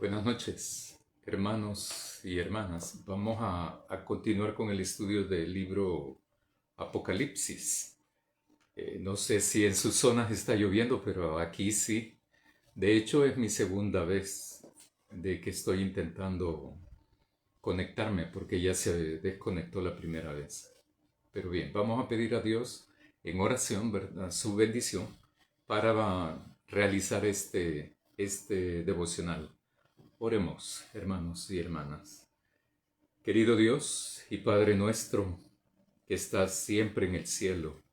Buenas noches, hermanos y hermanas. Vamos a continuar con el estudio del libro Apocalipsis. No sé si en sus zonas está lloviendo, pero aquí sí. De hecho, es mi segunda vez de que estoy intentando conectarme porque ya se desconectó la primera vez. Pero bien, vamos a pedir a Dios en oración, ¿verdad?, su bendición para realizar este devocional. Oremos, hermanos y hermanas. Querido Dios y Padre nuestro, que estás siempre en el cielo,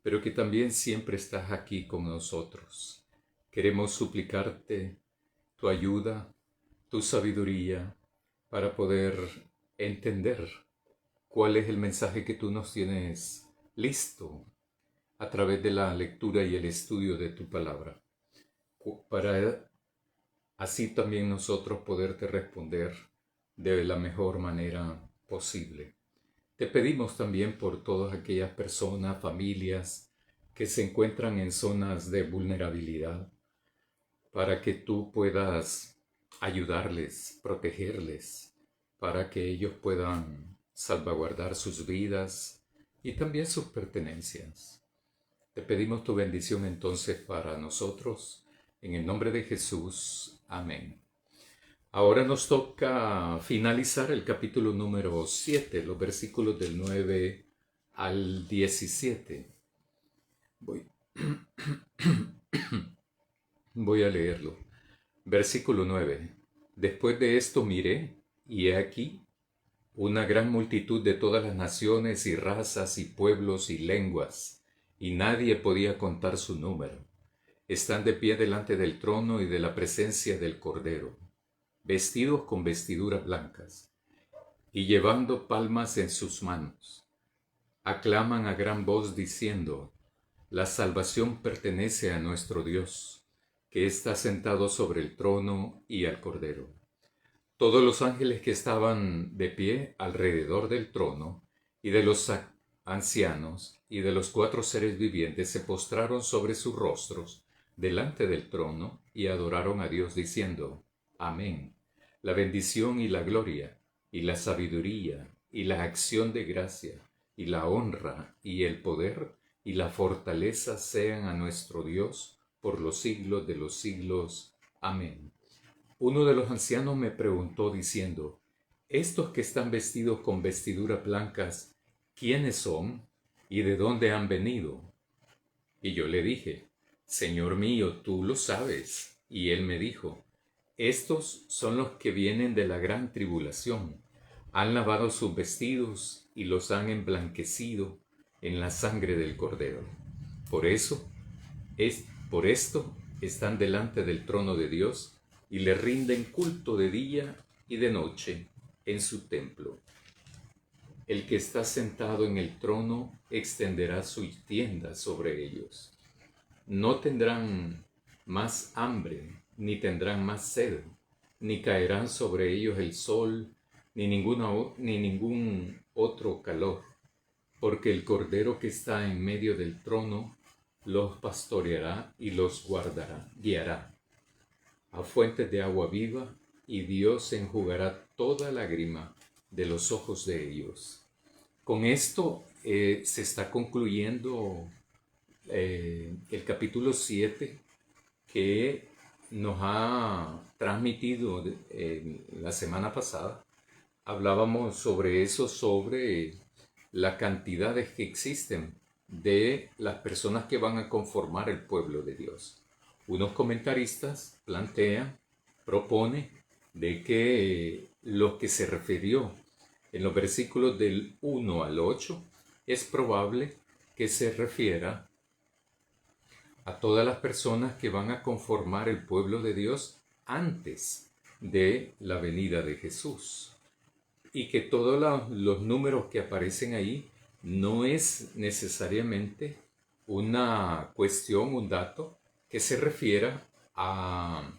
pero que también siempre estás aquí con nosotros, queremos suplicarte tu ayuda, tu sabiduría, para poder entender cuál es el mensaje que tú nos tienes listo a través de la lectura y el estudio de tu palabra, para así también nosotros poderte responder de la mejor manera posible. Te pedimos también por todas aquellas personas, familias que se encuentran en zonas de vulnerabilidad, para que tú puedas ayudarles, protegerles, para que ellos puedan salvaguardar sus vidas y también sus pertenencias. Te pedimos tu bendición entonces para nosotros, en el nombre de Jesús. Amén. Ahora nos toca finalizar el capítulo número 7, los versículos del 9 al 17. Voy, voy a leerlo. Versículo 9. Después de esto miré, y he aquí una gran multitud de todas las naciones y razas y pueblos y lenguas, y nadie podía contar su número. Están de pie delante del trono y de la presencia del Cordero, vestidos con vestiduras blancas, y llevando palmas en sus manos. Aclaman a gran voz diciendo: la salvación pertenece a nuestro Dios, que está sentado sobre el trono y al Cordero. Todos los ángeles que estaban de pie alrededor del trono, y de los ancianos, y de los 4 seres vivientes, se postraron sobre sus rostros delante del trono, y adoraron a Dios diciendo: Amén. La bendición y la gloria, y la sabiduría, y la acción de gracia, y la honra, y el poder, y la fortaleza sean a nuestro Dios por los siglos de los siglos. Amén. Uno de los ancianos me preguntó diciendo: estos que están vestidos con vestiduras blancas, ¿quiénes son y de dónde han venido? Y yo le dije: Señor mío, tú lo sabes. Y él me dijo: estos son los que vienen de la gran tribulación. Han lavado sus vestidos y los han emblanquecido en la sangre del Cordero. Por eso, por esto están delante del trono de Dios y le rinden culto de día y de noche en su templo. El que está sentado en el trono extenderá su tienda sobre ellos. No tendrán más hambre, ni tendrán más sed, ni caerán sobre ellos el sol, ni ningún otro calor, porque el Cordero que está en medio del trono los pastoreará y los guiará a fuentes de agua viva, y Dios enjugará toda lágrima de los ojos de ellos. Con esto se está concluyendo el capítulo 7, que nos ha transmitido la semana pasada. Hablábamos sobre eso, sobre la cantidad que existen de las personas que van a conformar el pueblo de Dios. Unos comentaristas propone de que lo que se refirió en los versículos del 1 al 8 es probable que se refiera a todas las personas que van a conformar el pueblo de Dios antes de la venida de Jesús. Y que todos los números que aparecen ahí no es necesariamente una cuestión, un dato que se refiera a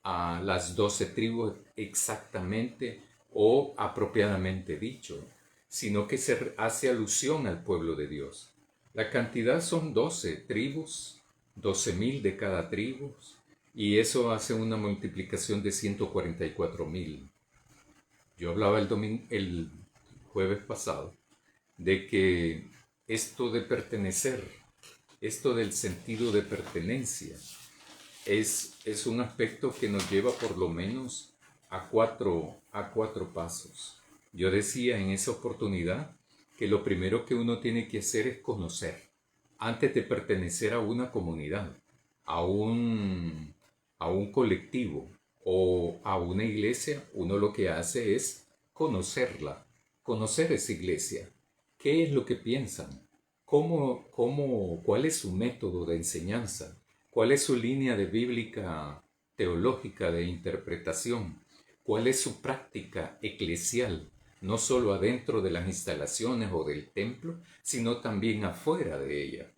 las 12 tribus exactamente o apropiadamente dicho, sino que se hace alusión al pueblo de Dios. La cantidad son 12 tribus, 12,000 de cada tribu, Y eso hace una multiplicación de 144,000. Yo hablaba el jueves pasado de que esto de pertenecer, esto del sentido de pertenencia, es un aspecto que nos lleva por lo menos a cuatro pasos. Yo decía en esa oportunidad que lo primero que uno tiene que hacer es conocer, antes de pertenecer a una comunidad, a un colectivo o a una iglesia. Uno lo que hace es conocerla, conocer esa iglesia. ¿Qué es lo que piensan? ¿Cuál es su método de enseñanza? ¿Cuál es su línea de bíblica teológica de interpretación? ¿Cuál es su práctica eclesial? No solo adentro de las instalaciones o del templo, sino también afuera de ella.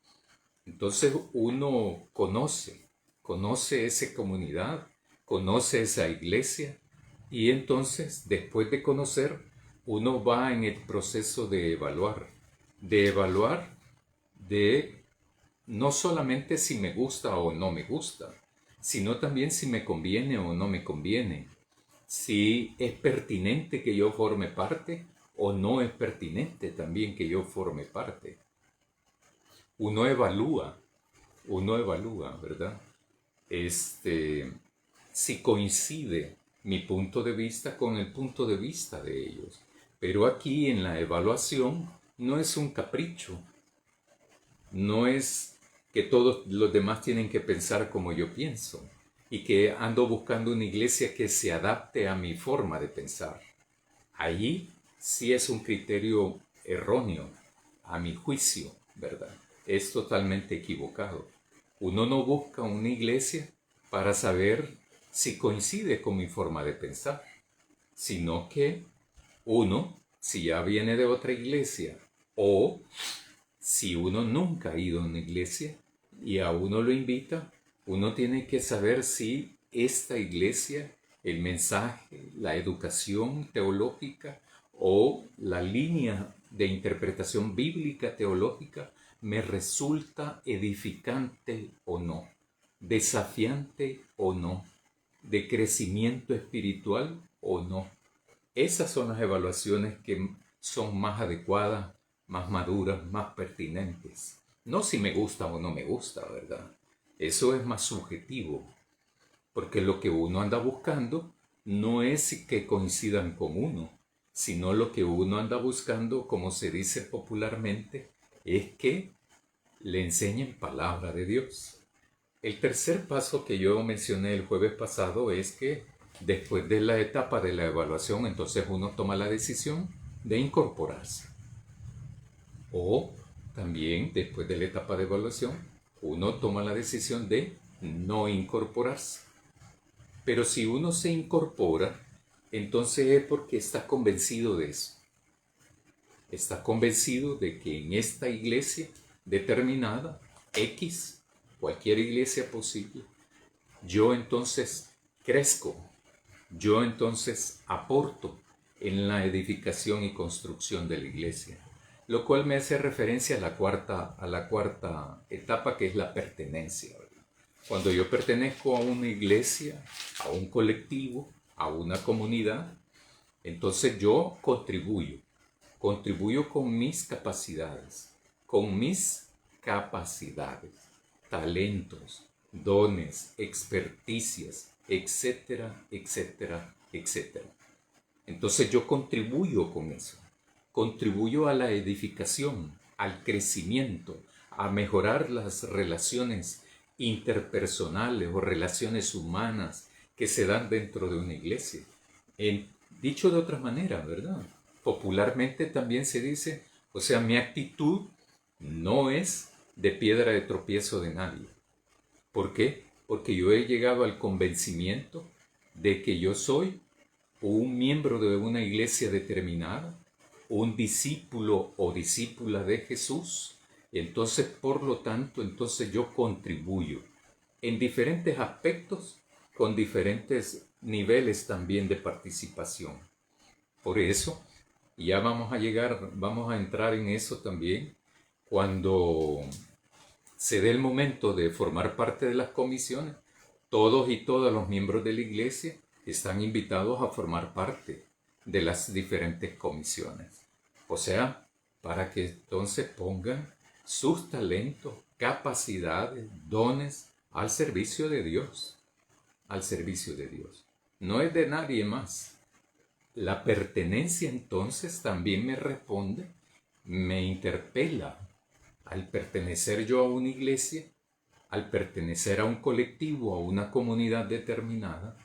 Entonces uno conoce esa comunidad, conoce esa iglesia, y entonces después de conocer, uno va en el proceso de evaluar de no solamente si me gusta o no me gusta, sino también si me conviene o no me conviene, si es pertinente que yo forme parte o no es pertinente también que yo forme parte. Uno evalúa, ¿verdad? Si coincide mi punto de vista con el punto de vista de ellos. Pero aquí en la evaluación no es un capricho, no es que todos los demás tienen que pensar como yo pienso y que ando buscando una iglesia que se adapte a mi forma de pensar. Allí sí es un criterio erróneo, a mi juicio, ¿verdad? Es totalmente equivocado. Uno no busca una iglesia para saber si coincide con mi forma de pensar, sino que uno, si ya viene de otra iglesia o si uno nunca ha ido a una iglesia y a uno lo invita, uno tiene que saber si esta iglesia, el mensaje, la educación teológica o la línea de interpretación bíblica teológica me resulta edificante o no, desafiante o no, de crecimiento espiritual o no. Esas son las evaluaciones que son más adecuadas, más maduras, más pertinentes. No si me gusta o no me gusta, ¿verdad? Eso es más subjetivo, porque lo que uno anda buscando no es que coincidan con uno, sino lo que uno anda buscando, como se dice popularmente, es que le enseñen palabra de Dios. El tercer paso que yo mencioné el jueves pasado es que después de la etapa de la evaluación, entonces uno toma la decisión de incorporarse. O también después de la etapa de evaluación, uno toma la decisión de no incorporarse. Pero si uno se incorpora, entonces es porque está convencido de eso. Está convencido de que en esta iglesia determinada, X, cualquier iglesia posible, yo entonces crezco, yo entonces aporto en la edificación y construcción de la iglesia. Lo cual me hace referencia a la cuarta etapa, que es la pertenencia. Cuando yo pertenezco a una iglesia, a un colectivo, a una comunidad, entonces yo contribuyo con mis capacidades, talentos, dones, experticias, etcétera, etcétera, etcétera. Entonces yo contribuyo con eso, contribuyo a la edificación, al crecimiento, a mejorar las relaciones interpersonales o relaciones humanas que se dan dentro de una iglesia. Dicho de otra manera, ¿verdad? Popularmente también se dice, o sea, mi actitud no es de piedra de tropiezo de nadie. ¿Por qué? Porque yo he llegado al convencimiento de que yo soy un miembro de una iglesia determinada, un discípulo o discípula de Jesús. Entonces, por lo tanto, entonces yo contribuyo en diferentes aspectos, con diferentes niveles también de participación. Por eso, ya vamos a entrar en eso también, cuando se dé el momento de formar parte de las comisiones, Todos y todas los miembros de la iglesia están invitados a formar parte de las diferentes comisiones. O sea, para que entonces pongan sus talentos, capacidades, dones al servicio de Dios. Al servicio de Dios. No es de nadie más. La pertenencia entonces también me responde, me interpela. Al pertenecer yo a una iglesia, al pertenecer a un colectivo, a una comunidad determinada,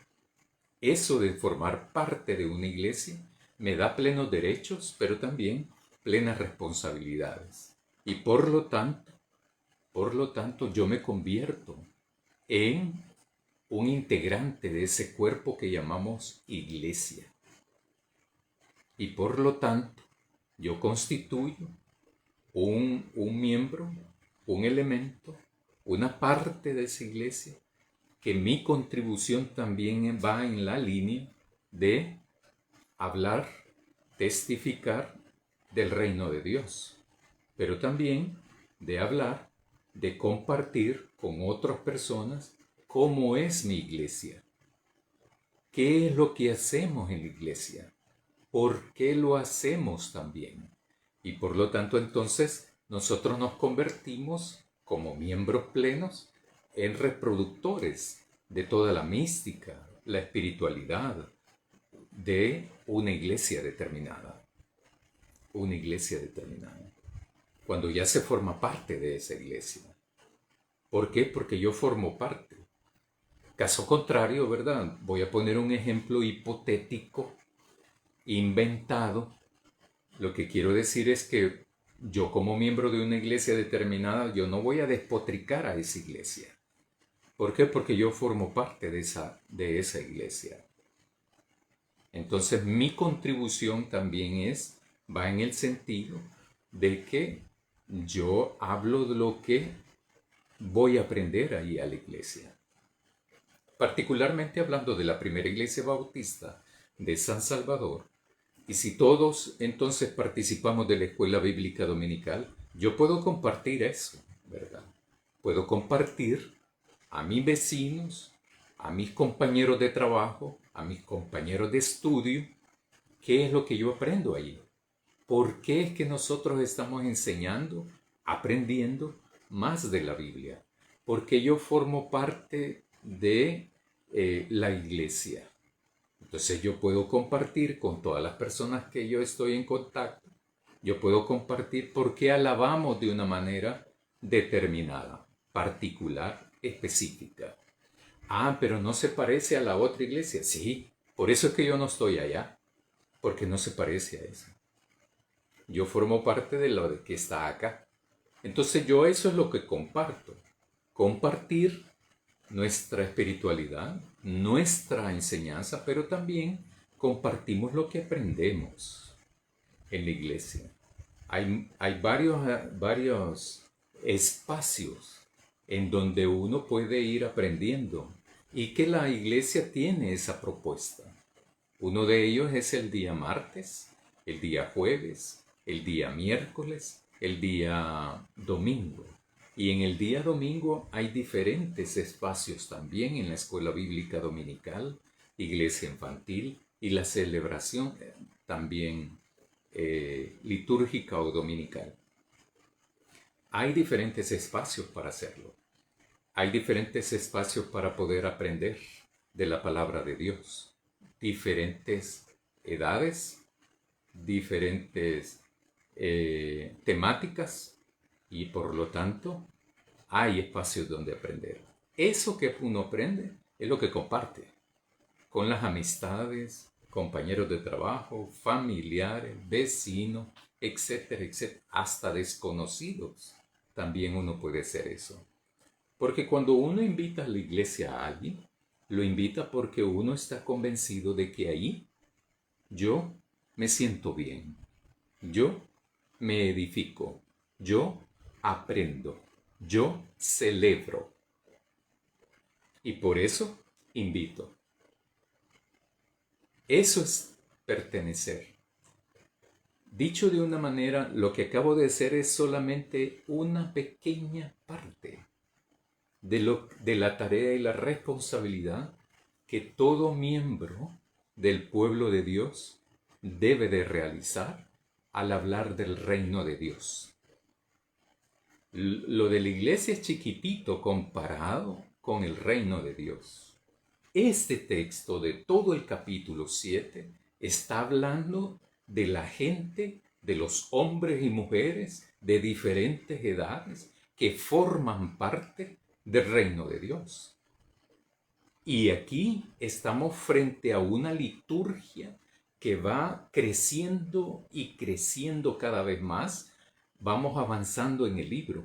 eso de formar parte de una iglesia me da plenos derechos, pero también plenas responsabilidades. Y por lo tanto, yo me convierto en un integrante de ese cuerpo que llamamos iglesia. Y por lo tanto, yo constituyo un miembro, un elemento, una parte de esa iglesia, que mi contribución también va en la línea de hablar, testificar del reino de Dios, pero también de hablar, de compartir con otras personas cómo es mi iglesia, qué es lo que hacemos en la iglesia, por qué lo hacemos también. Y por lo tanto entonces nosotros nos convertimos como miembros plenos en reproductores de toda la mística, la espiritualidad de una iglesia determinada. Una iglesia determinada. Cuando ya se forma parte de esa iglesia. ¿Por qué? Porque yo formo parte. Caso contrario, ¿verdad? Voy a poner un ejemplo hipotético, inventado. Lo que quiero decir es que yo como miembro de una iglesia determinada, yo no voy a despotricar a esa iglesia. ¿Por qué? Porque yo formo parte de esa iglesia. Entonces mi contribución también va en el sentido de que yo hablo de lo que voy a aprender ahí a la iglesia. Particularmente hablando de la primera iglesia bautista de San Salvador, y si todos entonces participamos de la escuela bíblica dominical, yo puedo compartir eso, ¿verdad? Puedo compartir a mis vecinos, a mis compañeros de trabajo, a mis compañeros de estudio, qué es lo que yo aprendo allí. ¿Por qué es que nosotros estamos enseñando, aprendiendo más de la Biblia? Porque yo formo parte de la iglesia. Entonces yo puedo compartir con todas las personas que yo estoy en contacto, yo puedo compartir por qué alabamos de una manera determinada, particular, específica. Ah, pero no se parece a la otra iglesia. Sí, por eso es que yo no estoy allá, porque no se parece a esa. Yo formo parte de lo que está acá. Entonces yo eso es lo que comparto. Compartir nuestra espiritualidad, nuestra enseñanza, pero también compartimos lo que aprendemos en la iglesia. Hay varios espacios en donde uno puede ir aprendiendo y que la iglesia tiene esa propuesta. Uno de ellos es el día martes, el día jueves, el día miércoles, el día domingo. Y en el día domingo hay diferentes espacios también en la escuela bíblica dominical, iglesia infantil y la celebración también litúrgica o dominical. Hay diferentes espacios para hacerlo. Hay diferentes espacios para poder aprender de la palabra de Dios. Diferentes edades, diferentes temáticas y por lo tanto hay espacios donde aprender. Eso que uno aprende es lo que comparte con las amistades, compañeros de trabajo, familiares, vecinos, etcétera, etcétera, hasta desconocidos. También uno puede hacer eso. Porque cuando uno invita a la iglesia a alguien, lo invita porque uno está convencido de que ahí yo me siento bien, yo me edifico, yo aprendo, yo celebro. Y por eso invito. Eso es pertenecer. Dicho de una manera, lo que acabo de hacer es solamente una pequeña parte de la tarea y la responsabilidad que todo miembro del pueblo de Dios debe de realizar al hablar del reino de Dios. Lo de la iglesia es chiquitito comparado con el reino de Dios. Este texto de todo el capítulo 7 está hablando de la gente, de los hombres y mujeres de diferentes edades que forman parte del reino de Dios. Y aquí estamos frente a una liturgia que va creciendo y creciendo cada vez más. Vamos avanzando en el libro.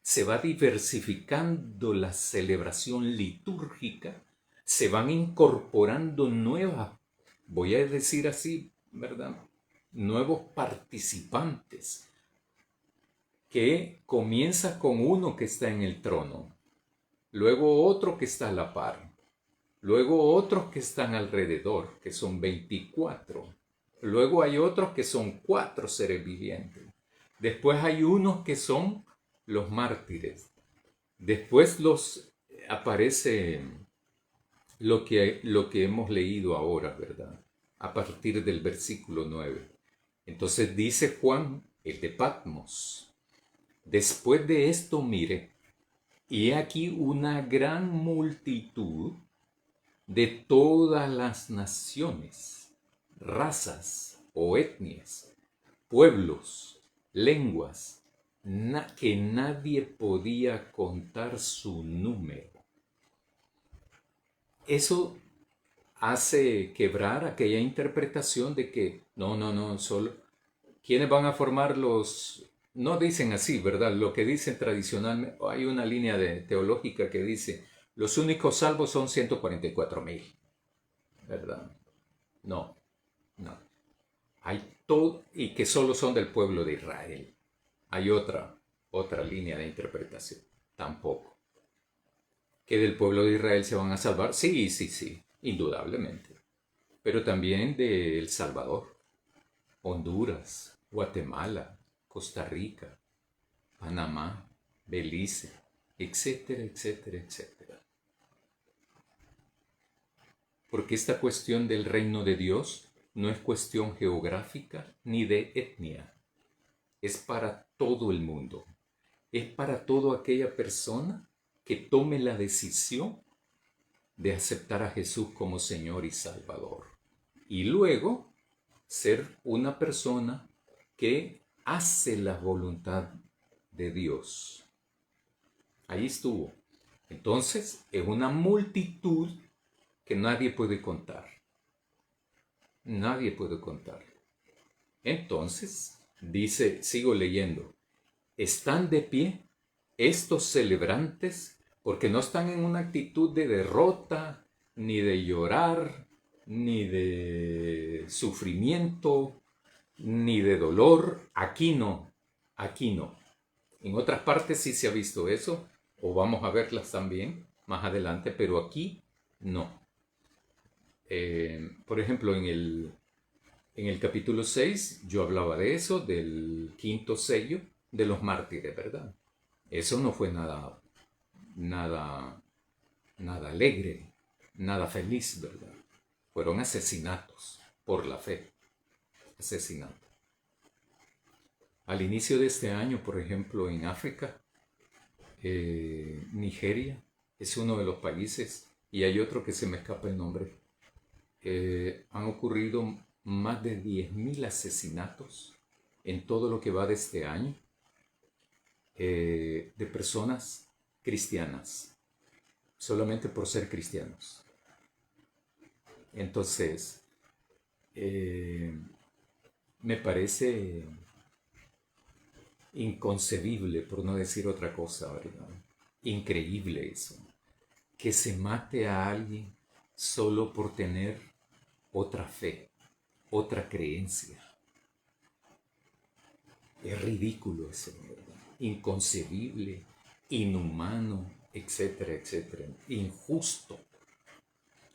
Se va diversificando la celebración litúrgica, se van incorporando nuevas, voy a decir así, ¿verdad? Nuevos participantes, que comienza con uno que está en el trono, luego otro que está a la par, luego otros que están alrededor, que son 24. Luego hay otros que son 4 seres vivientes. Después hay unos que son los mártires. Después aparece lo que hemos leído ahora, ¿verdad? A partir del versículo 9. Entonces dice Juan, el de Patmos: después de esto miré, y he aquí una gran multitud de todas las naciones, razas o etnias, pueblos, lenguas, que nadie podía contar su número. Eso hace quebrar aquella interpretación de que no, solo quienes van a formar los... No dicen así, ¿verdad? Lo que dicen tradicionalmente, hay una línea teológica que dice, los únicos salvos son 144,000, ¿verdad? No. Hay todo, y que solo son del pueblo de Israel. Hay otra línea de interpretación. Tampoco. ¿Que del pueblo de Israel se van a salvar? Sí, indudablemente. Pero también de El Salvador, Honduras, Guatemala, Costa Rica, Panamá, Belice, etcétera, etcétera, etcétera. Porque esta cuestión del reino de Dios no es cuestión geográfica ni de etnia. Es para todo el mundo. Es para toda aquella persona que tome la decisión de aceptar a Jesús como Señor y Salvador. Y luego ser una persona que hace la voluntad de Dios. Ahí estuvo. Entonces, es una multitud que nadie puede contar. Nadie puede contar. Entonces, dice, sigo leyendo, están de pie estos celebrantes porque no están en una actitud de derrota, ni de llorar, ni de sufrimiento, ni de dolor. Aquí no. En otras partes sí se ha visto eso, o vamos a verlas también más adelante, pero aquí no. Por ejemplo, en el capítulo 6 yo hablaba de eso, del quinto sello de los mártires, ¿verdad? Eso no fue nada alegre, nada feliz, ¿verdad? Fueron asesinatos por la fe. Asesinatos. Al inicio de este año, por ejemplo, en África, Nigeria es uno de los países, y hay otro que se me escapa el nombre, han ocurrido más de 10,000 asesinatos en todo lo que va de este año, de personas cristianas, solamente por ser cristianos. Entonces, me parece inconcebible, por no decir otra cosa, ¿verdad? Increíble eso, que se mate a alguien solo por tener otra fe, otra creencia. Es ridículo eso, ¿verdad? Inconcebible, inhumano, etcétera, etcétera, injusto.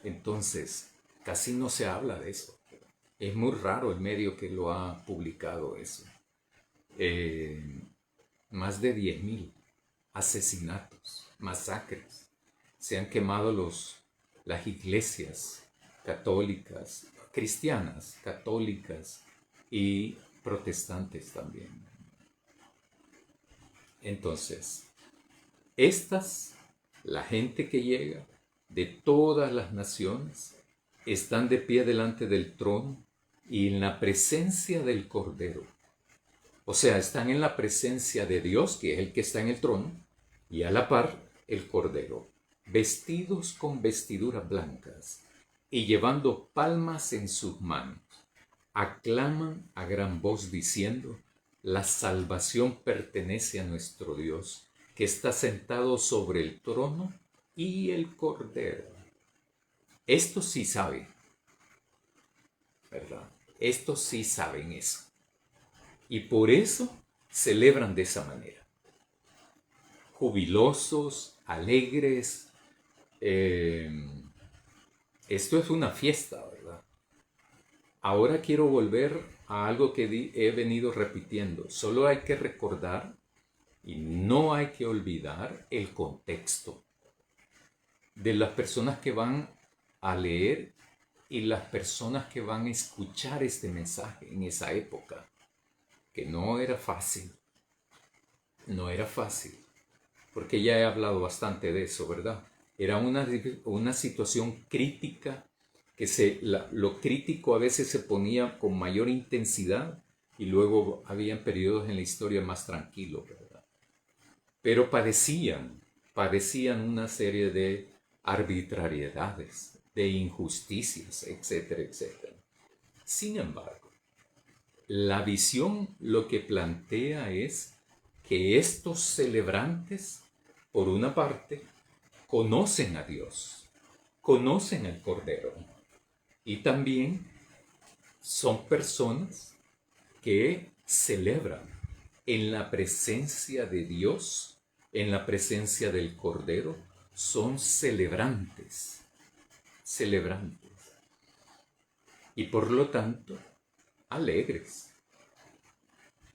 Entonces, casi no se habla de eso. Es muy raro el medio que lo ha publicado eso. Más de 10,000 asesinatos. masacres, se han quemado las iglesias católicas, cristianas, católicas y protestantes también. Entonces, la gente que llega de todas las naciones, están de pie delante del trono y en la presencia del Cordero. O sea, están en la presencia de Dios, que es el que está en el trono, y a la par el Cordero, vestidos con vestiduras blancas y llevando palmas en sus manos. Aclaman a gran voz diciendo: la salvación pertenece a nuestro Dios, que está sentado sobre el trono y el Cordero. Estos sí saben, ¿verdad? Estos sí saben eso. Y por eso celebran de esa manera. Jubilosos, alegres. Esto es una fiesta, ¿verdad? Ahora quiero volver a algo que he venido repitiendo. Solo hay que recordar y no hay que olvidar el contexto de las personas que van a leer y las personas que van a escuchar este mensaje en esa época, que no era fácil, porque ya he hablado bastante de eso, ¿verdad? Era una situación crítica, que lo crítico a veces se ponía con mayor intensidad y luego habían periodos en la historia más tranquilos, ¿verdad? Pero padecían una serie de arbitrariedades, de injusticias, etcétera, etcétera. Sin embargo, la visión lo que plantea es que estos celebrantes, por una parte, conocen a Dios, conocen al Cordero, y también son personas que celebran en la presencia de Dios, en la presencia del Cordero. Son celebrantes. Y por lo tanto, alegres.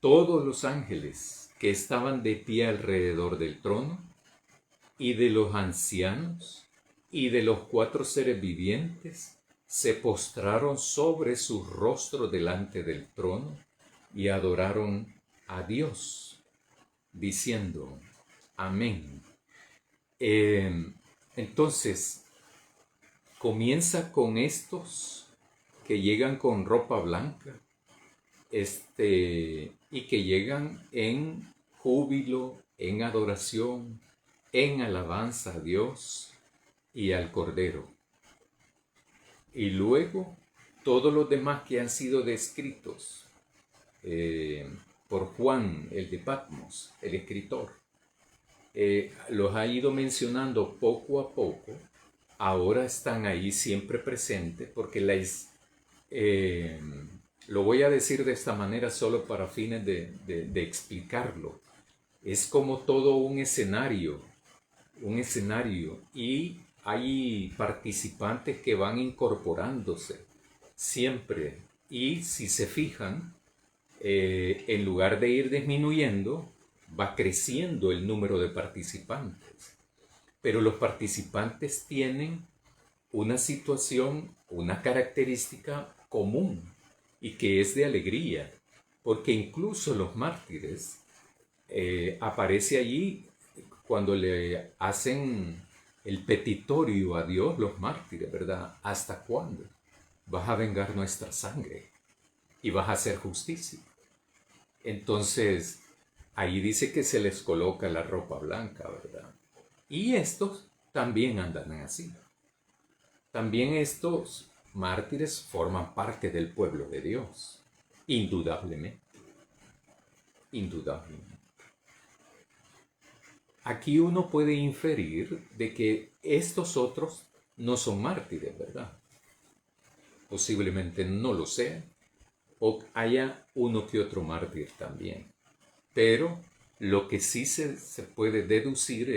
Todos los ángeles que estaban de pie alrededor del trono, y de los ancianos, y de los 4 seres vivientes, se postraron sobre su rostro delante del trono, y adoraron a Dios, diciendo: amén. Entonces, comienza con estos que llegan con ropa blanca, y que llegan en júbilo, en adoración, en alabanza a Dios y al Cordero. Y luego todos los demás que han sido descritos por Juan, el de Patmos, el escritor, los ha ido mencionando poco a poco. Ahora están ahí siempre presentes, porque lo voy a decir de esta manera solo para fines de explicarlo. Es como todo un escenario, y hay participantes que van incorporándose siempre. Y si se fijan, en lugar de ir disminuyendo, va creciendo el número de participantes. Pero los participantes tienen una situación, una característica común, y que es de alegría, porque incluso los mártires, aparece allí cuando le hacen el petitorio a Dios, los mártires, ¿verdad? ¿Hasta cuándo vas a vengar nuestra sangre y vas a hacer justicia? Entonces, ahí dice que se les coloca la ropa blanca, ¿verdad? Y estos también andan así. También estos mártires forman parte del pueblo de Dios, indudablemente. Aquí uno puede inferir de que estos otros no son mártires, ¿verdad? Posiblemente no lo sean, o haya uno que otro mártir también. Pero lo que sí se puede deducir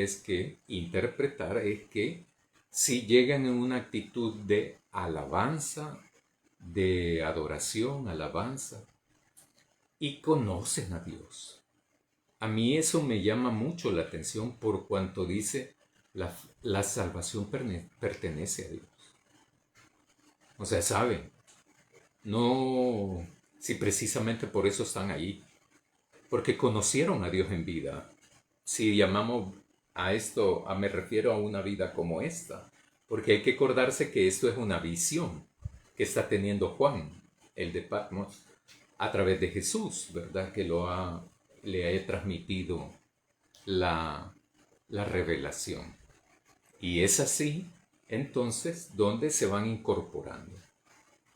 interpretar es que si llegan en una actitud de alabanza, de adoración, alabanza, y conocen a Dios. A mí eso me llama mucho la atención, por cuanto dice: La salvación pertenece a Dios. O sea, saben, no, si precisamente por eso están ahí, porque conocieron a Dios en vida. Si llamamos a esto, me refiero a una vida como esta, porque hay que acordarse que esto es una visión que está teniendo Juan, el de Patmos, a través de Jesús, ¿verdad? Que le ha transmitido la revelación. Y es así, entonces, donde se van incorporando.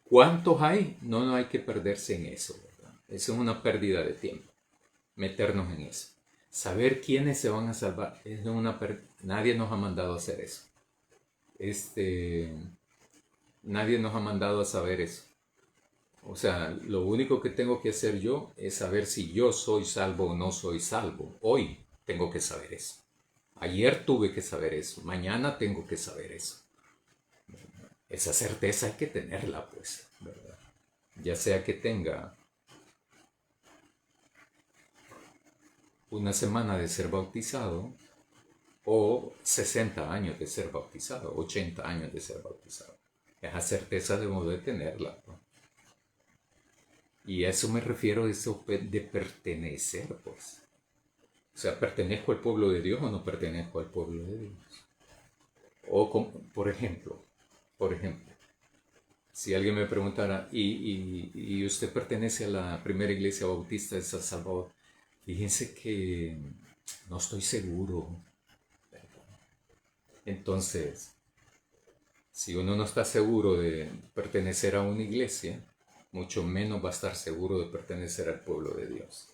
¿Cuántos hay? No hay que perderse en eso, ¿verdad? Eso es una pérdida de tiempo, meternos en eso. Saber quiénes se van a salvar, nadie nos ha mandado a hacer eso. Nadie nos ha mandado a saber eso. O sea, lo único que tengo que hacer yo es saber si yo soy salvo o no soy salvo. Hoy tengo que saber eso. Ayer tuve que saber eso. Mañana tengo que saber eso. Esa certeza hay que tenerla, pues, ¿verdad? Ya sea que tenga una semana de ser bautizado o 60 años de ser bautizado, 80 años de ser bautizado. Esa certeza debemos de tenerla, ¿no? Y a eso me refiero eso de pertenecer, pues. O sea, ¿pertenezco al pueblo de Dios o no pertenezco al pueblo de Dios? O, por ejemplo, si alguien me preguntara, ¿y usted pertenece a la primera iglesia bautista de San Salvador? Fíjense que no estoy seguro. Entonces, si uno no está seguro de pertenecer a una iglesia, mucho menos va a estar seguro de pertenecer al pueblo de Dios.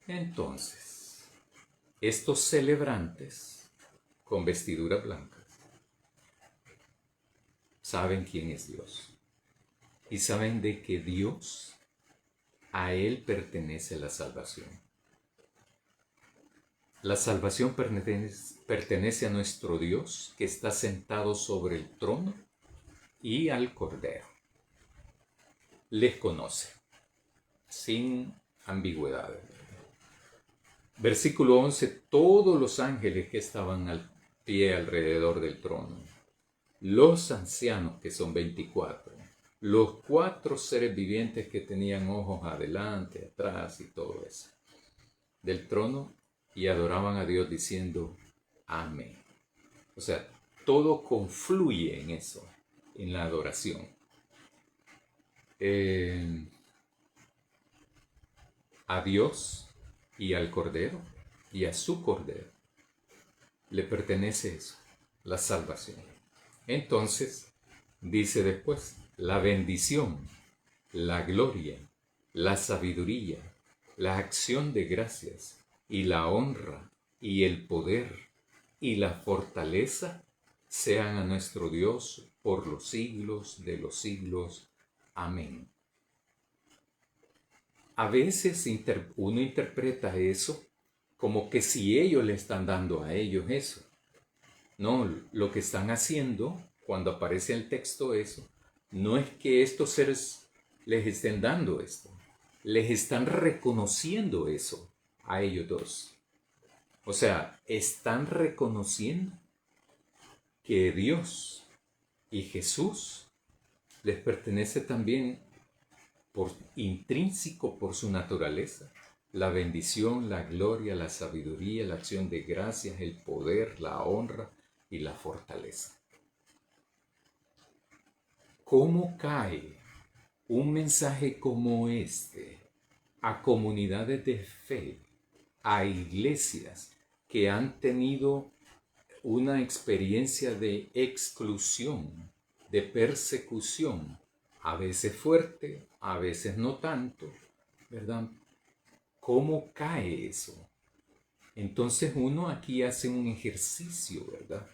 Entonces, estos celebrantes con vestiduras blancas saben quién es Dios y saben de que Dios, a Él pertenece la salvación. La salvación pertenece a nuestro Dios que está sentado sobre el trono y al Cordero. Les conoce, sin ambigüedades. Versículo 11, todos los ángeles que estaban al pie alrededor del trono, los ancianos que son 24, los 4 seres vivientes que tenían ojos adelante, atrás y todo eso, del trono, y adoraban a Dios diciendo amén. O sea, todo confluye en eso, en la adoración. A Dios y al Cordero y a su Cordero le pertenece eso, la salvación. Entonces, dice después, la bendición, la gloria, la sabiduría, la acción de gracias y la honra y el poder y la fortaleza sean a nuestro Dios por los siglos de los siglos. Amén. A veces uno interpreta eso como que si ellos le están dando a ellos eso. No, lo que están haciendo cuando aparece el texto eso, no es que estos seres les estén dando esto, les están reconociendo eso a ellos dos. O sea, están reconociendo que Dios y Jesús les pertenece también por intrínseco por su naturaleza, la bendición, la gloria, la sabiduría, la acción de gracias, el poder, la honra y la fortaleza. ¿Cómo cae un mensaje como este a comunidades de fe, a iglesias que han tenido una experiencia de exclusión, de persecución, a veces fuerte, a veces no tanto, ¿verdad? ¿Cómo cae eso? Entonces uno aquí hace un ejercicio, ¿verdad?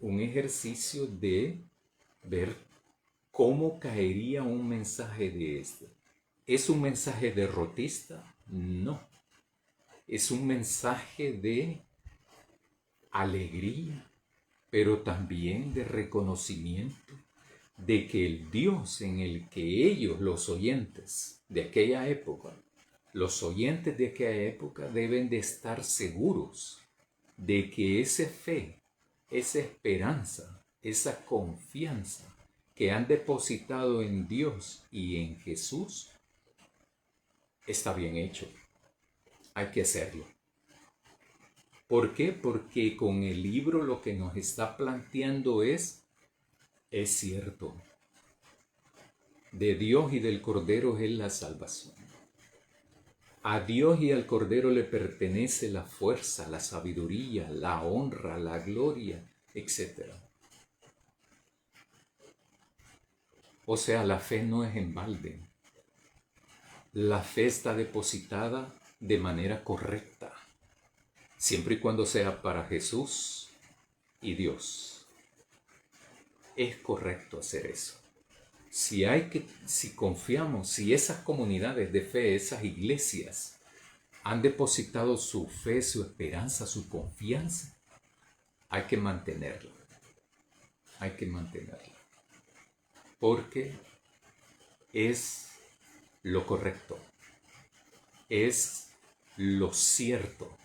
Un ejercicio de ver cómo caería un mensaje de este. ¿Es un mensaje derrotista? No. Es un mensaje de alegría, pero también de reconocimiento de que el Dios en el que ellos, los oyentes de aquella época, los oyentes de aquella época deben de estar seguros de que esa fe, esa esperanza, esa confianza que han depositado en Dios y en Jesús, está bien hecho. Hay que hacerlo. ¿Por qué? Porque con el libro lo que nos está planteando es cierto. De Dios y del Cordero es la salvación. A Dios y al Cordero le pertenece la fuerza, la sabiduría, la honra, la gloria, etc. O sea, la fe no es en balde. La fe está depositada de manera correcta, siempre y cuando sea para Jesús y Dios. Es correcto hacer eso. Si confiamos, si esas comunidades de fe, esas iglesias, han depositado su fe, su esperanza, su confianza, hay que mantenerla. Hay que mantenerla. Porque es lo correcto. Es lo cierto.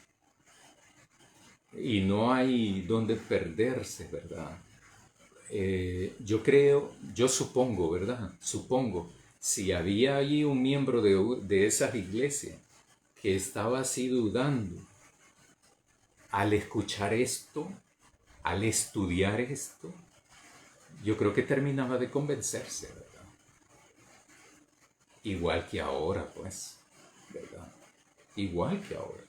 Y no hay donde perderse, ¿verdad? Yo supongo, ¿verdad? Supongo, si había allí un miembro de esas iglesias que estaba así dudando, al escuchar esto, al estudiar esto, yo creo que terminaba de convencerse, ¿verdad? Igual que ahora, pues, ¿verdad? Igual que ahora.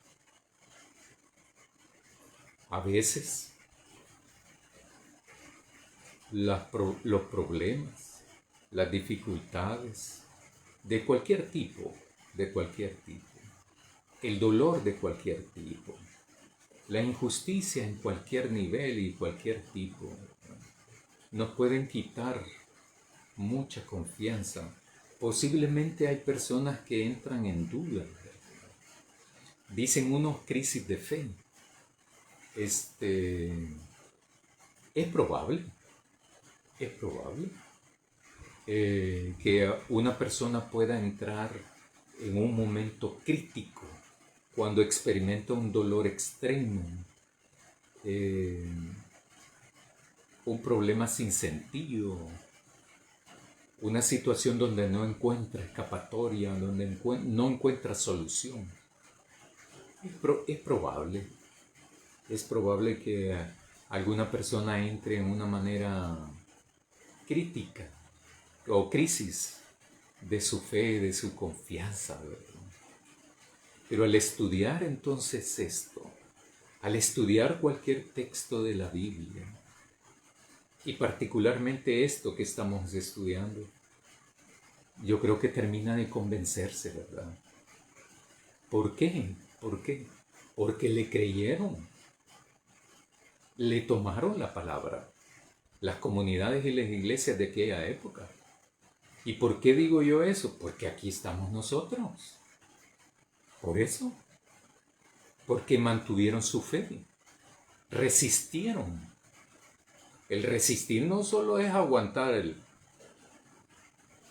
A veces los problemas, las dificultades de cualquier tipo, el dolor de cualquier tipo, la injusticia en cualquier nivel y cualquier tipo, nos pueden quitar mucha confianza. Posiblemente hay personas que entran en duda. Dicen unos crisis de fe. Es probable que una persona pueda entrar en un momento crítico cuando experimenta un dolor extremo, un problema sin sentido, una situación donde no encuentra escapatoria, donde no encuentra solución. Es probable que alguna persona entre en una manera crítica o crisis de su fe, de su confianza, ¿verdad? Pero al estudiar entonces esto, al estudiar cualquier texto de la Biblia, y particularmente esto que estamos estudiando, yo creo que termina de convencerse, ¿verdad? ¿Por qué? ¿Por qué? Porque le creyeron, le tomaron la palabra, las comunidades y las iglesias de aquella época. ¿Y por qué digo yo eso? Porque aquí estamos nosotros. Por eso. Porque mantuvieron su fe. Resistieron. El resistir no solo es aguantar el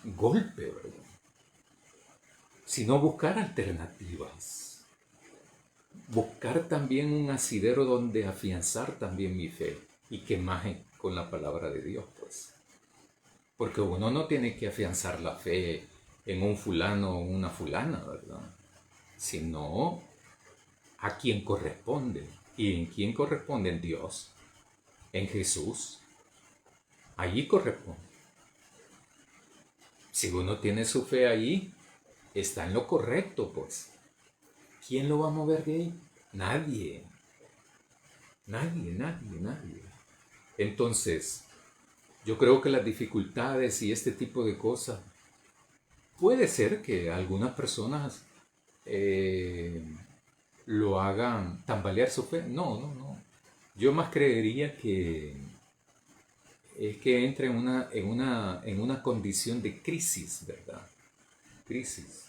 golpe, ¿verdad? Sino buscar alternativas. Buscar también un asidero donde afianzar también mi fe y que maje con la palabra de Dios, pues. Porque uno no tiene que afianzar la fe en un fulano o una fulana, ¿verdad? Sino a quien corresponde. ¿Y en quién corresponde? En Dios, en Jesús. Allí corresponde. Si uno tiene su fe allí, está en lo correcto, pues. ¿Quién lo va a mover de ahí? Nadie. Nadie. Entonces, yo creo que las dificultades y este tipo de cosas, puede ser que algunas personas lo hagan tambalear su fe. No. Yo más creería que es que entra en una condición de crisis, ¿verdad? Crisis.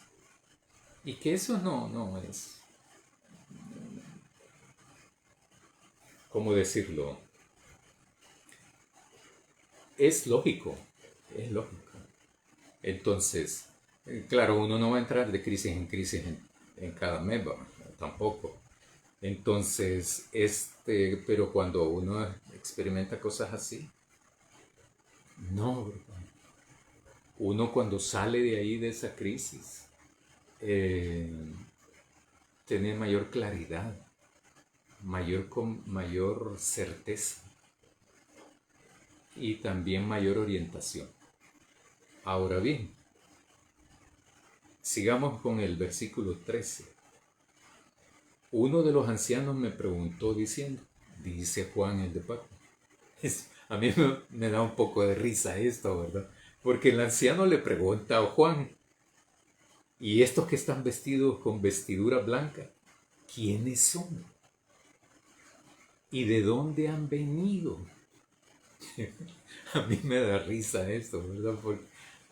Y que eso no es, ¿cómo decirlo? Es lógico. Entonces, claro, uno no va a entrar de crisis en crisis en cada mes, tampoco. Entonces, pero cuando uno experimenta cosas así, no, ¿verdad? Uno cuando sale de ahí, de esa crisis, eh, tiene mayor claridad, mayor certeza y también mayor orientación. Ahora bien, sigamos con el versículo 13. Uno de los ancianos me preguntó diciendo, dice Juan el de Patmos. A mí me da un poco de risa esto, ¿verdad? Porque el anciano le pregunta a Juan, ¿y estos que están vestidos con vestidura blanca, quiénes son? ¿Y de dónde han venido? A mí me da risa esto, ¿verdad? Porque,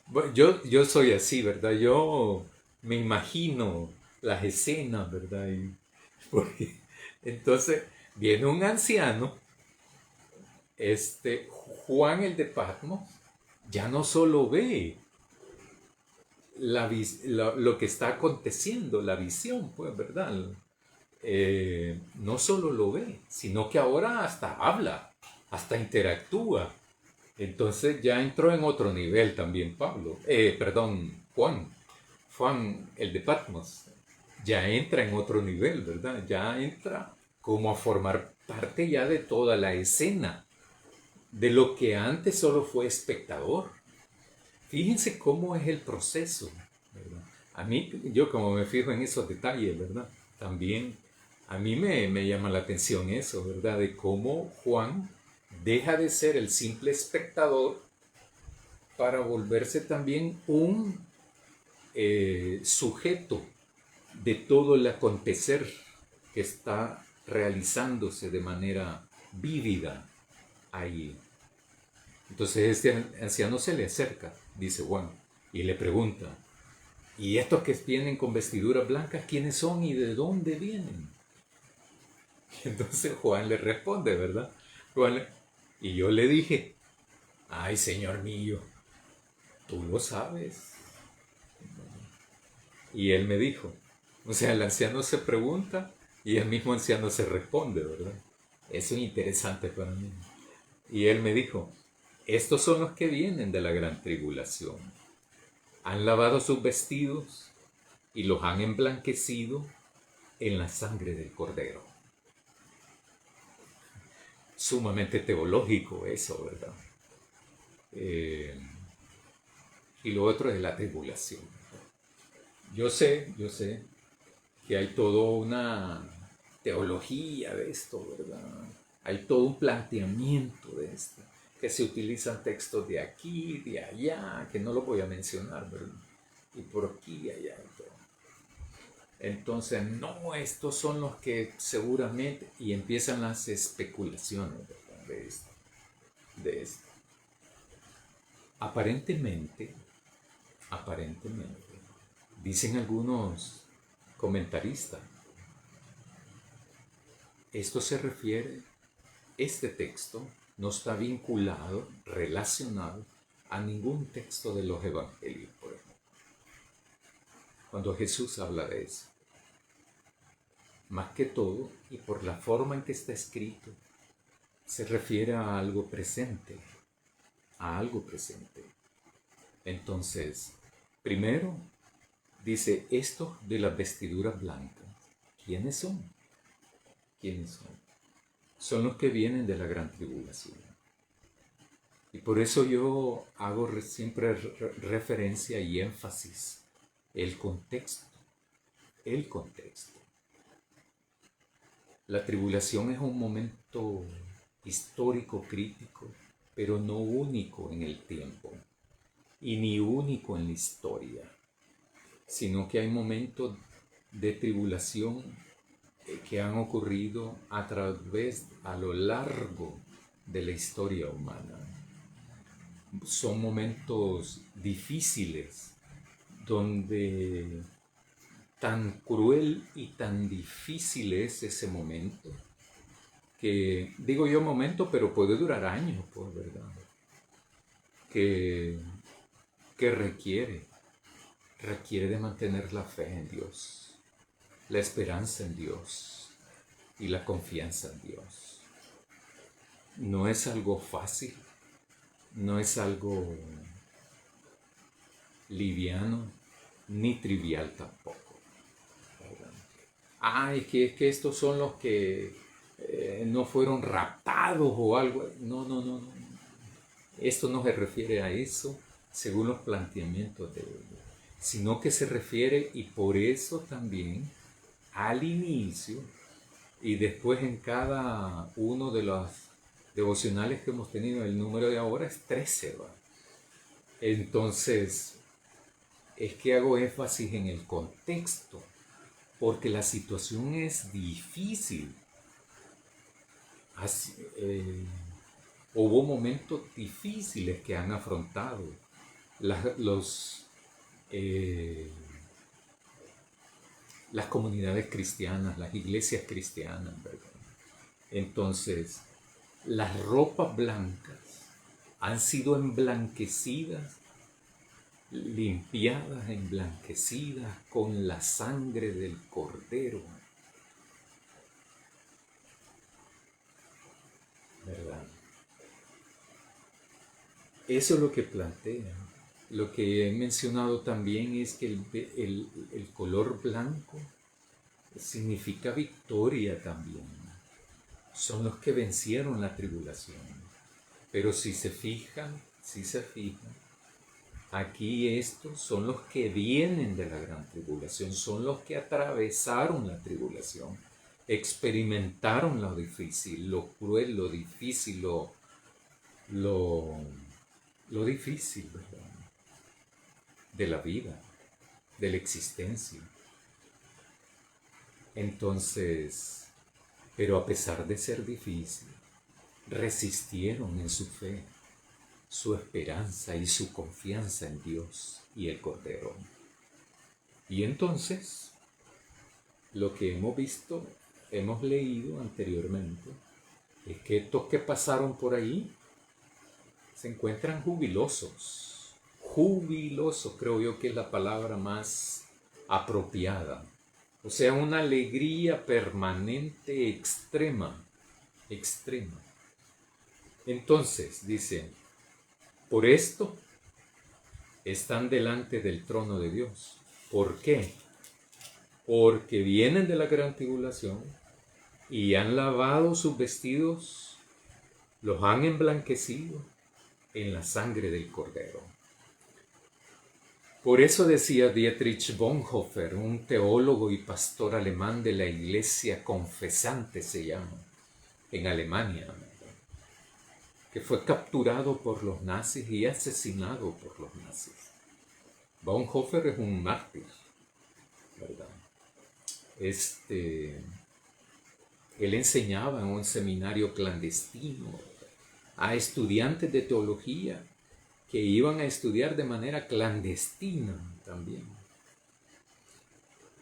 bueno, yo soy así, ¿verdad? Yo me imagino las escenas, ¿verdad? Porque, entonces viene un anciano, Juan el de Patmos, ya no solo ve lo que está aconteciendo, la visión, pues, ¿verdad? No solo lo ve, sino que ahora hasta habla, hasta interactúa. Entonces ya entró en otro nivel también Juan, el de Patmos, ya entra en otro nivel, ¿verdad? Ya entra como a formar parte ya de toda la escena, de lo que antes solo fue espectador. Fíjense cómo es el proceso, ¿verdad? A mí, yo como me fijo en esos detalles, ¿verdad? También a mí me llama la atención eso, ¿verdad? De cómo Juan deja de ser el simple espectador para volverse también un sujeto de todo el acontecer que está realizándose de manera vívida ahí. Entonces este anciano se le acerca, dice Juan, y le pregunta, ¿y estos que vienen con vestiduras blancas, quiénes son y de dónde vienen? Y entonces Juan le responde, ¿verdad? Y yo le dije, ay, Señor mío, tú lo sabes. Y él me dijo, o sea, el anciano se pregunta y el mismo anciano se responde, ¿verdad? Eso es interesante para mí. Y él me dijo, estos son los que vienen de la gran tribulación. Han lavado sus vestidos y los han emblanquecido en la sangre del Cordero. Sumamente teológico eso, ¿verdad? Y lo otro es la tribulación. Yo sé que hay toda una teología de esto, ¿verdad? Hay todo un planteamiento de esto, que se utilizan textos de aquí, de allá, que no lo voy a mencionar, ¿verdad? Y por aquí y allá. Entonces, no, estos son los que seguramente, y empiezan las especulaciones, ¿verdad? De esto. Aparentemente, dicen algunos comentaristas, esto se refiere, este texto no está vinculado, relacionado a ningún texto de los evangelios, por ejemplo. Cuando Jesús habla de eso, más que todo, y por la forma en que está escrito, se refiere a algo presente, a algo presente. Entonces, primero dice esto de las vestiduras blancas. ¿Quiénes son? ¿Quiénes son? Son los que vienen de la gran tribulación. Y por eso yo hago siempre referencia y énfasis. El contexto. El contexto. La tribulación es un momento histórico crítico, pero no único en el tiempo y ni único en la historia, sino que hay momentos de tribulación que han ocurrido a lo largo de la historia humana. Son momentos difíciles donde tan cruel y tan difícil es ese momento que, digo yo momento, pero puede durar años, pues, ¿verdad? Que requiere de mantener la fe en Dios, la esperanza en Dios, y la confianza en Dios. No es algo fácil, no es algo liviano, ni trivial tampoco, ¿verdad? Es que estos son los que no fueron raptados o algo. No, no, no, no. Esto no se refiere a eso según los planteamientos de ellos, sino que se refiere, y por eso también, al inicio y después en cada uno de los devocionales que hemos tenido, el número de ahora es 13, ¿va? Entonces, es que hago énfasis en el contexto, porque la situación es difícil. Hubo momentos difíciles que han afrontado las comunidades cristianas, las iglesias cristianas, ¿verdad? Entonces, las ropas blancas han sido emblanquecidas, limpiadas, emblanquecidas con la sangre del Cordero, ¿verdad? Eso es lo que plantea. Lo que he mencionado también es que el color blanco significa victoria también. Son los que vencieron la tribulación. Pero si se fijan, aquí estos son los que vienen de la gran tribulación, son los que atravesaron la tribulación, experimentaron lo difícil, lo cruel, lo difícil, lo difícil, ¿verdad? De la vida, de la existencia. Entonces, pero a pesar de ser difícil, resistieron en su fe, su esperanza y su confianza en Dios y el Cordero. Y entonces, lo que hemos visto, hemos leído anteriormente, es que estos que pasaron por ahí se encuentran jubilosos. Jubilosos, creo yo que es la palabra más apropiada. O sea, una alegría permanente extrema, extrema. Entonces, dice, por esto están delante del trono de Dios. ¿Por qué? Porque vienen de la gran tribulación y han lavado sus vestidos, los han emblanquecido en la sangre del Cordero. Por eso decía Dietrich Bonhoeffer, un teólogo y pastor alemán de la Iglesia Confesante, se llama, en Alemania, que fue capturado por los nazis y asesinado por los nazis. Bonhoeffer es un mártir, ¿verdad? Él enseñaba en un seminario clandestino a estudiantes de teología que iban a estudiar de manera clandestina también.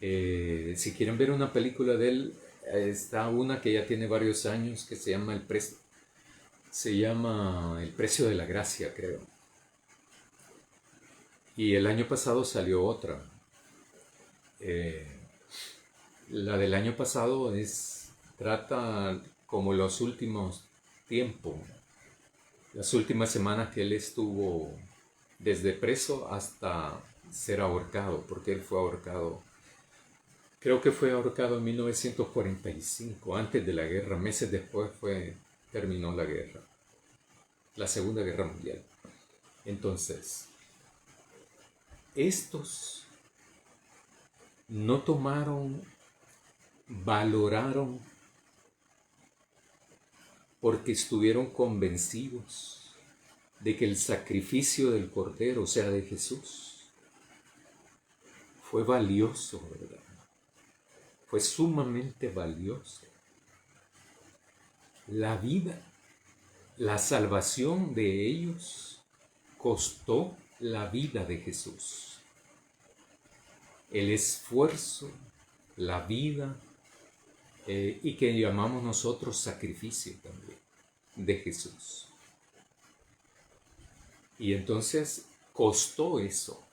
Si quieren ver una película de él, está una que ya tiene varios años que se llama El Precio de la Gracia, creo. Y el año pasado salió otra. La del año pasado trata como los últimos tiempos, las últimas semanas que él estuvo desde preso hasta ser ahorcado, porque él fue ahorcado, creo que fue ahorcado en 1945, antes de la guerra. Meses después terminó la guerra, la Segunda Guerra Mundial. Entonces, estos no valoraron, porque estuvieron convencidos de que el sacrificio del Cordero, o sea, de Jesús, fue valioso, ¿verdad? Fue sumamente valioso. La vida, la salvación de ellos costó la vida de Jesús. El esfuerzo, la vida, y que llamamos nosotros sacrificio también de Jesús. Y entonces costó eso.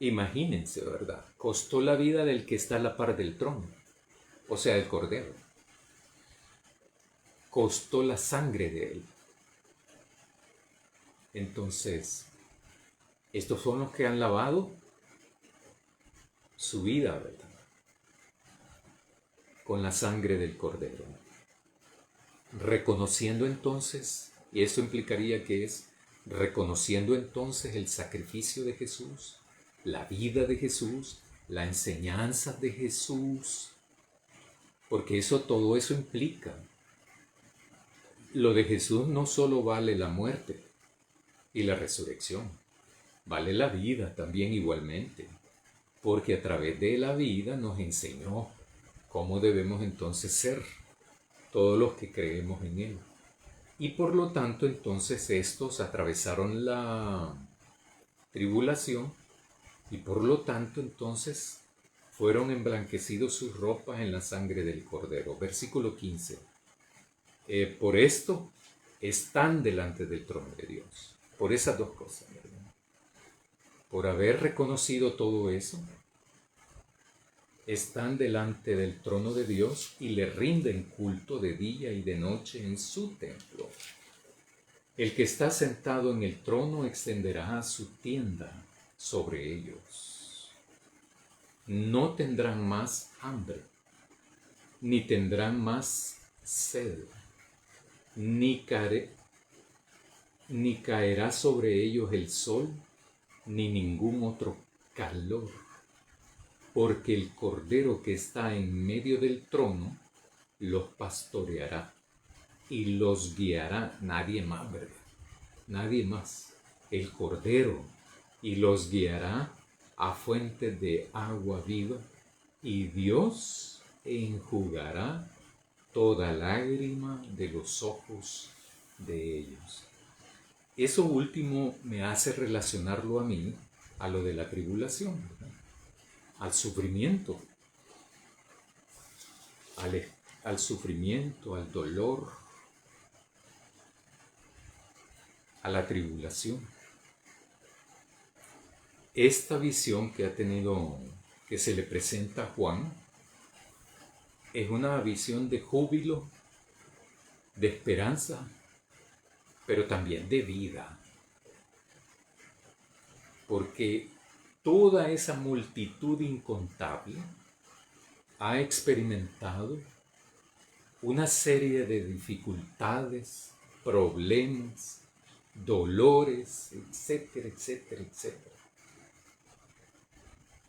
Imagínense, ¿verdad? Costó la vida del que está a la par del trono. o sea, el Cordero. Costó la sangre de él. Entonces, estos son los que han lavado su vida, ¿verdad? Con la sangre del Cordero. Reconociendo entonces, y esto implicaría que es reconociendo entonces el sacrificio de Jesús, la vida de Jesús, la enseñanza de Jesús, porque todo eso implica. Lo de Jesús no solo vale la muerte y la resurrección, vale la vida también igualmente, porque a través de la vida nos enseñó cómo debemos entonces ser todos los que creemos en Él. Y por lo tanto entonces estos atravesaron la tribulación y por lo tanto entonces fueron emblanquecidos sus ropas en la sangre del Cordero. Versículo 15. Por esto están delante del trono de Dios. Por esas dos cosas, ¿verdad? Por haber reconocido todo eso, están delante del trono de Dios y le rinden culto de día y de noche en su templo. El que está sentado en el trono extenderá su tienda sobre ellos. No tendrán más hambre, ni tendrán más sed, ni caerá sobre ellos el sol, ni ningún otro calor, porque el Cordero que está en medio del trono los pastoreará y los guiará. Nadie más, ¿verdad? Nadie más. El Cordero, y los guiará a fuentes de agua viva, y Dios enjugará toda lágrima de los ojos de ellos. Eso último me hace relacionarlo a mí a lo de la tribulación, ¿verdad? Al sufrimiento, al sufrimiento, al dolor, a la tribulación. Esta visión que ha tenido, que se le presenta a Juan, es una visión de júbilo, de esperanza, pero también de vida. Porque toda esa multitud incontable ha experimentado una serie de dificultades, problemas, dolores, etcétera, etcétera, etcétera.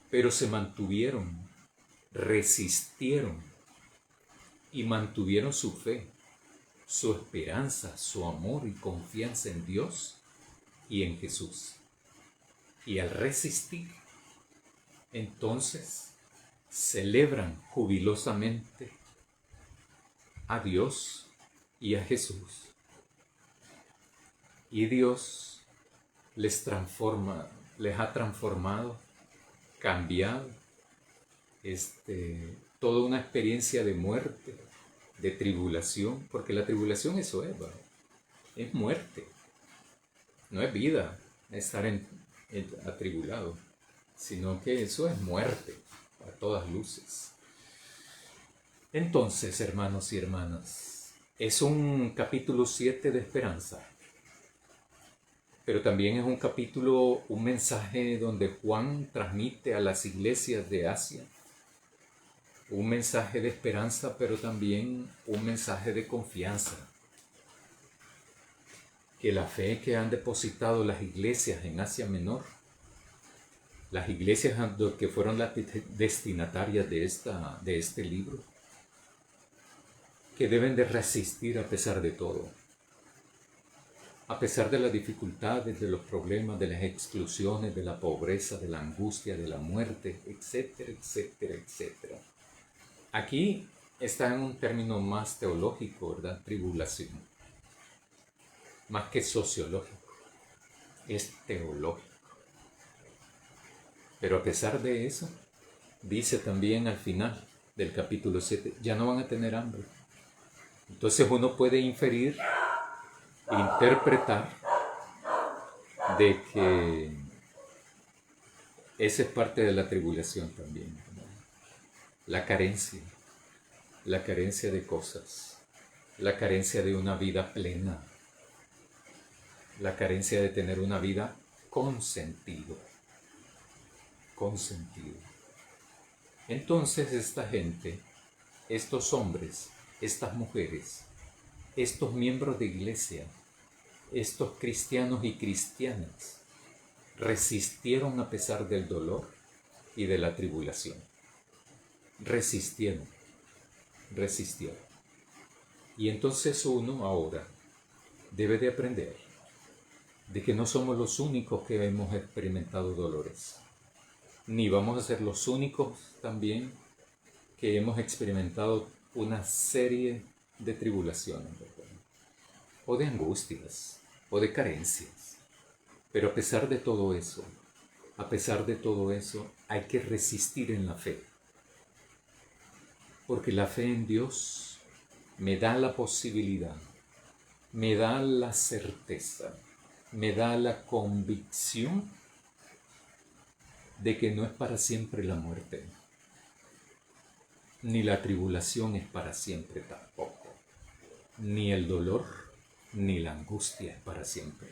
Pero se mantuvieron, resistieron y mantuvieron su fe, su esperanza, su amor y confianza en Dios y en Jesús. Y al resistir, entonces celebran jubilosamente a Dios y a Jesús. Y Dios les ha transformado, cambiado, toda una experiencia de muerte, de tribulación, porque la tribulación eso es, ¿verdad? Es muerte, no es vida estar atribulado, sino que eso es muerte a todas luces. Entonces, hermanos y hermanas, es un capítulo 7 de esperanza, pero también es un mensaje donde Juan transmite a las iglesias de Asia un mensaje de esperanza, pero también un mensaje de confianza. Que la fe que han depositado las iglesias en Asia Menor, las iglesias que fueron las destinatarias de este libro, que deben de resistir a pesar de todo, a pesar de las dificultades, de los problemas, de las exclusiones, de la pobreza, de la angustia, de la muerte, etcétera, etcétera, etcétera. Aquí está en un término más teológico, ¿verdad? Tribulación. Más que sociológico. Es teológico. Pero a pesar de eso, dice también al final del capítulo 7, ya no van a tener hambre. Entonces uno puede inferir, interpretar de que esa es parte de la tribulación también, ¿no? La carencia, la carencia de cosas, la carencia de una vida plena, la carencia de tener una vida con sentido, con sentido. Entonces esta gente, estos hombres, estas mujeres, estos miembros de iglesia, estos cristianos y cristianas, resistieron a pesar del dolor y de la tribulación. Resistieron. Y entonces uno ahora debe de aprender de que no somos los únicos que hemos experimentado dolores, ni vamos a ser los únicos también que hemos experimentado una serie de tribulaciones, ¿verdad? O de angustias, o de carencias. Pero a pesar de todo eso, hay que resistir en la fe. Porque la fe en Dios me da la posibilidad, me da la certeza, me da la convicción de que no es para siempre la muerte, ni la tribulación es para siempre tampoco, ni el dolor, ni la angustia es para siempre.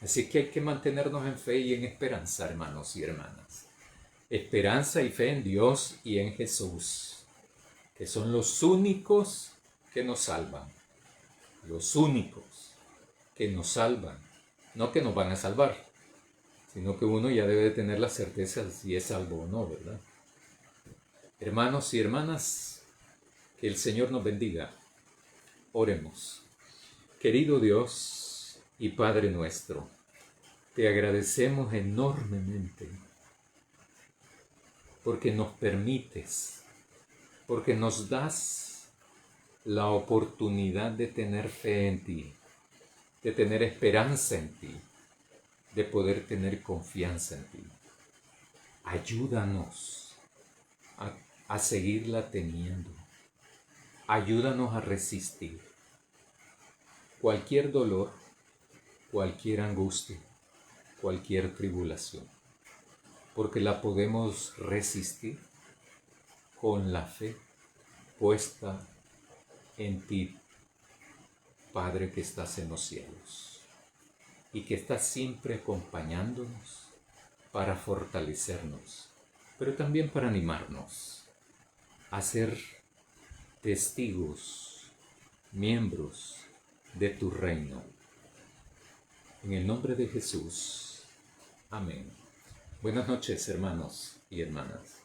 Así que hay que mantenernos en fe y en esperanza, hermanos y hermanas. Esperanza y fe en Dios y en Jesús, que son los únicos que nos salvan. Los únicos que nos salvan. No que nos van a salvar, sino que uno ya debe de tener la certeza si es salvo o no, ¿verdad? Hermanos y hermanas, que el Señor nos bendiga. Oremos. Querido Dios y Padre nuestro, te agradecemos enormemente porque nos permites, porque nos das la oportunidad de tener fe en ti, de tener esperanza en ti, de poder tener confianza en ti. Ayúdanos a seguirla teniendo. Ayúdanos a resistir cualquier dolor, cualquier angustia, cualquier tribulación, porque la podemos resistir con la fe puesta en ti, Padre que estás en los cielos, y que estás siempre acompañándonos para fortalecernos, pero también para animarnos a ser testigos, miembros de tu reino. En el nombre de Jesús. Amén. Buenas noches, hermanos y hermanas.